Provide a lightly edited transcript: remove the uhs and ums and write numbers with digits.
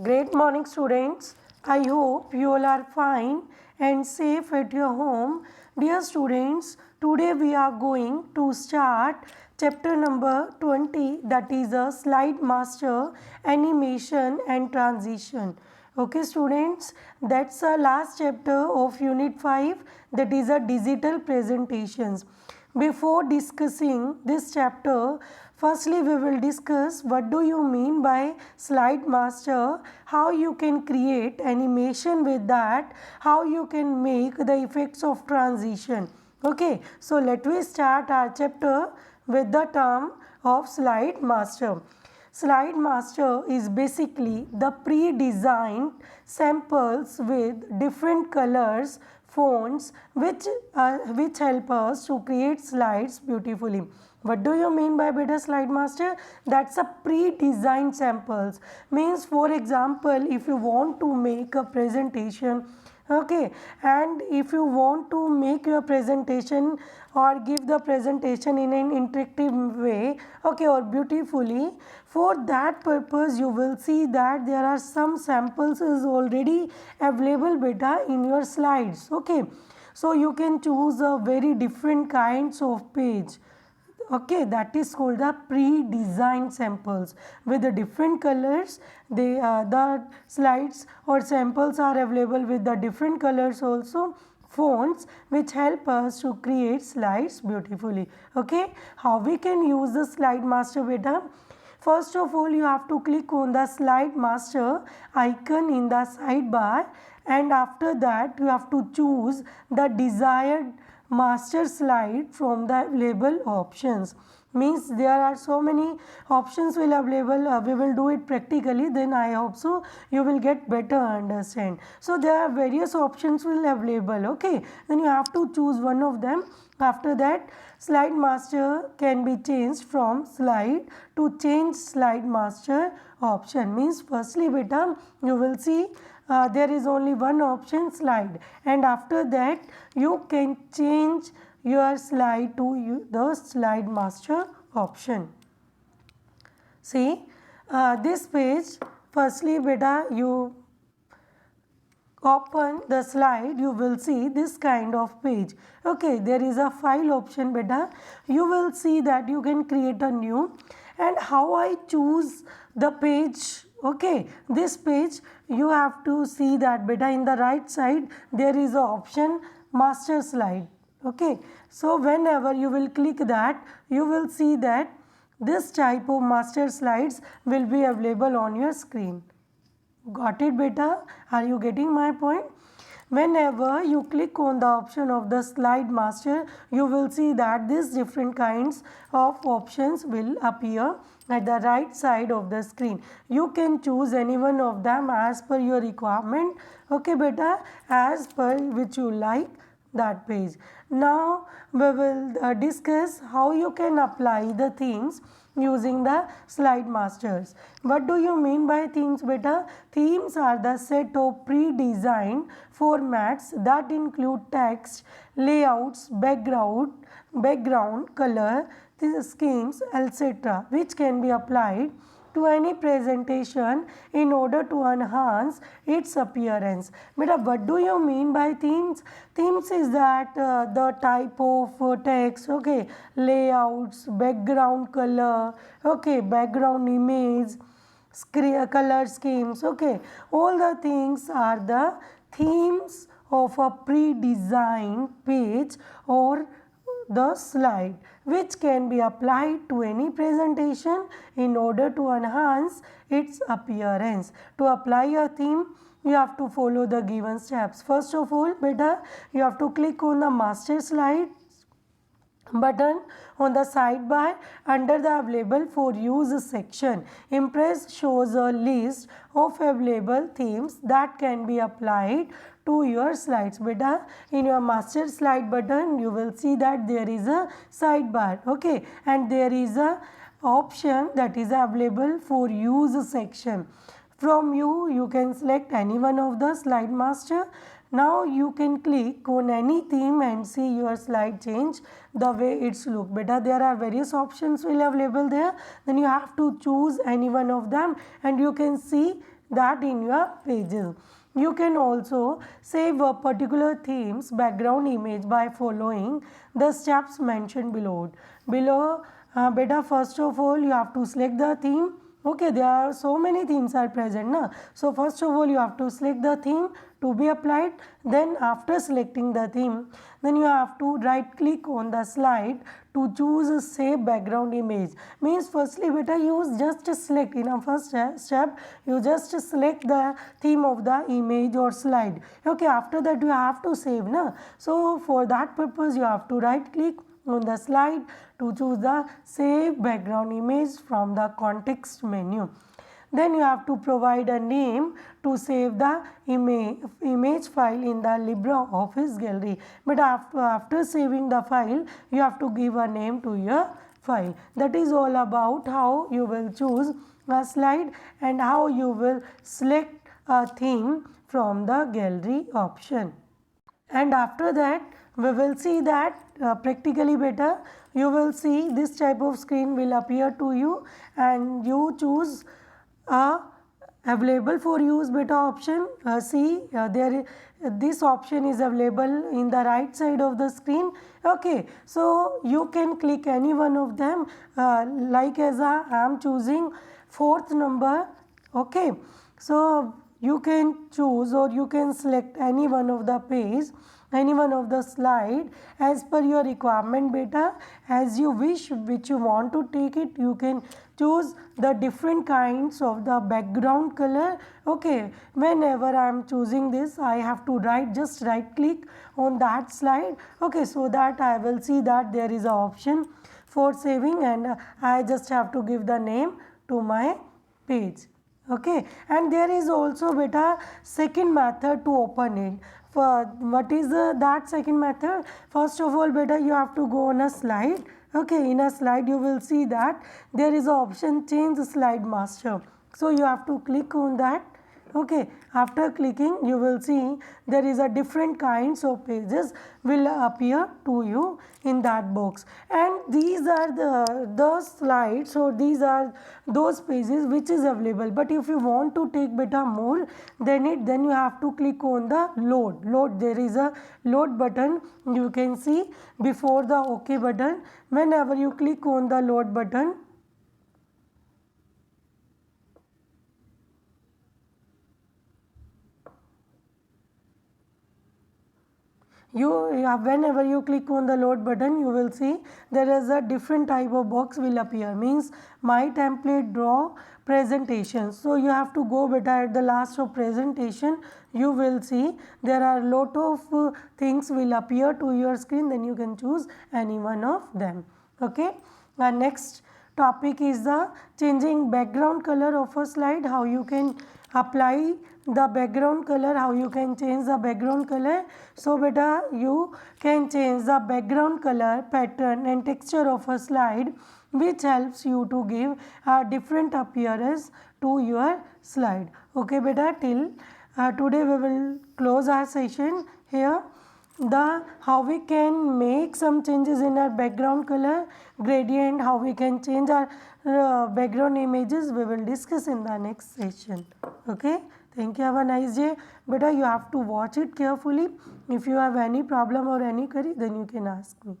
Great morning, students. I hope you all are fine and safe at your home. Dear students, today we are going to start chapter number 20, that is a slide master, animation and transition. Okay, students, that's the last chapter of unit 5, that is a digital presentations. Before discussing this chapter, firstly we will discuss what do you mean by slide master, how you can create animation with that, how you can make the effects of transition. Okay, so let me start our chapter with the term of slide master. Slide master is basically the pre-designed samples with different colors, fonts which help us to create slides beautifully. What do you mean by better slide master? That's a pre-designed samples. Means for example, if you want to make a presentation, okay, and if you want to make your presentation or give the presentation in an interactive way, okay, or beautifully, for that purpose you will see that there are some samples is already available beta in your slides. Okay, so you can choose a very different kinds of page. Okay, that is called the pre-designed samples with the different colors. The slides or samples are available with the different colors, also fonts which help us to create slides beautifully. Okay, how we can use the slide master beta? First of all, you have to click on the slide master icon in the sidebar, and after that you have to choose the desired master slide from the available options. Means there are so many options will available. We will do it practically, then I hope so you will get better understand. So there are various options will available. Okay, then you have to choose one of them. After that, slide master can be changed from slide to change slide master option. Means firstly beta you will see there is only one option slide, and after that you can change your slide to the slide master option. See this page, firstly beta you open the slide, you will see this kind of page. Okay, there is a file option beta. You will see that you can create a new, and how I choose the page. Okay, this page you have to see that beta in the right side there is a option master slide. Okay, so whenever you will click that, you will see that this type of master slides will be available on your screen. Got it beta? Are you getting my point? Whenever you click on the option of the slide master, you will see that these different kinds of options will appear at the right side of the screen. You can choose any one of them as per your requirement. Okay beta, as per which you like that page. Now we will discuss how you can apply the themes using the slide masters. What do you mean by themes beta? Themes are the set of pre-designed formats that include text, layouts, background color, schemes, etc., which can be applied to any presentation in order to enhance its appearance. But what do you mean by themes? Themes is that the type of text, okay, layouts, background color, okay, background image, color schemes, okay, all the things are the themes of a pre-designed page or the slide, which can be applied to any presentation in order to enhance its appearance. To apply a theme, you have to follow the given steps. First of all beta, you have to click on the master slide button on the sidebar under the available for use section. Impress shows a list of available themes that can be applied to your slides. Beta, in your master slide button you will see that there is a sidebar, okay, and there is a option that is available for use section. From you can select any one of the slide master. Now you can click on any theme and see your slide change the way it's look. Beta, there are various options will available there. Then you have to choose any one of them and you can see that in your pages. You can also save a particular theme's background image by following the steps mentioned below. Beta, first of all, you have to select the theme. Okay, there are so many themes are present, na? So first of all, you have to select the theme to be applied. Then after selecting the theme, then you have to right click on the slide to choose a save background image. Means firstly, beta, you just select in a first step, you just select the theme of the image or slide. Okay, after that you have to save, na? So for that purpose, you have to right click on the slide to choose the save background image from the context menu. Then you have to provide a name to save the image file in the LibreOffice gallery. But after saving the file, you have to give a name to your file. That is all about how you will choose a slide and how you will select a theme from the gallery option. And after that, we will see that practically better. You will see this type of screen will appear to you, and you choose a available for use beta option. This option is available in the right side of the screen. Okay, so you can click any one of them, like as I am choosing 4th number. Okay, so you can choose or you can select any one of the page, any one of the slide as per your requirement beta, as you wish which you want to take it. You can choose the different kinds of the background color. Okay, whenever I am choosing this, I have to just right click on that slide. Okay, so that I will see that there is an option for saving, and I just have to give the name to my page. Okay, and there is also beta second method to open it. For what is that second method? First of all, beta, you have to go on a slide. Okay, in a slide you will see that there is an option change slide master. So you have to click on that. Okay, after clicking you will see there is a different kinds of pages will appear to you in that box, and these are the slides, or these are those pages which is available. But if you want to take beta more then you have to click on the load. There is a load button, you can see before the OK button. Whenever you click on the load button, whenever you click on the load button, you will see there is a different type of box will appear, means my template draw presentation. So you have to go beta at the last of presentation, you will see there are lot of things will appear to your screen, then you can choose any one of them. Okay, and next topic is the changing background color of a slide, how you can apply the background color, how you can change the background color. So beta, you can change the background color, pattern and texture of a slide, which helps you to give a different appearance to your slide. Okay beta, till today we will close our session here. How we can make some changes in our background color, gradient, how we can change our background images, we will discuss in the next session. Okay, thank you, have a nice day. Beta, you have to watch it carefully. If you have any problem or any query, then you can ask me.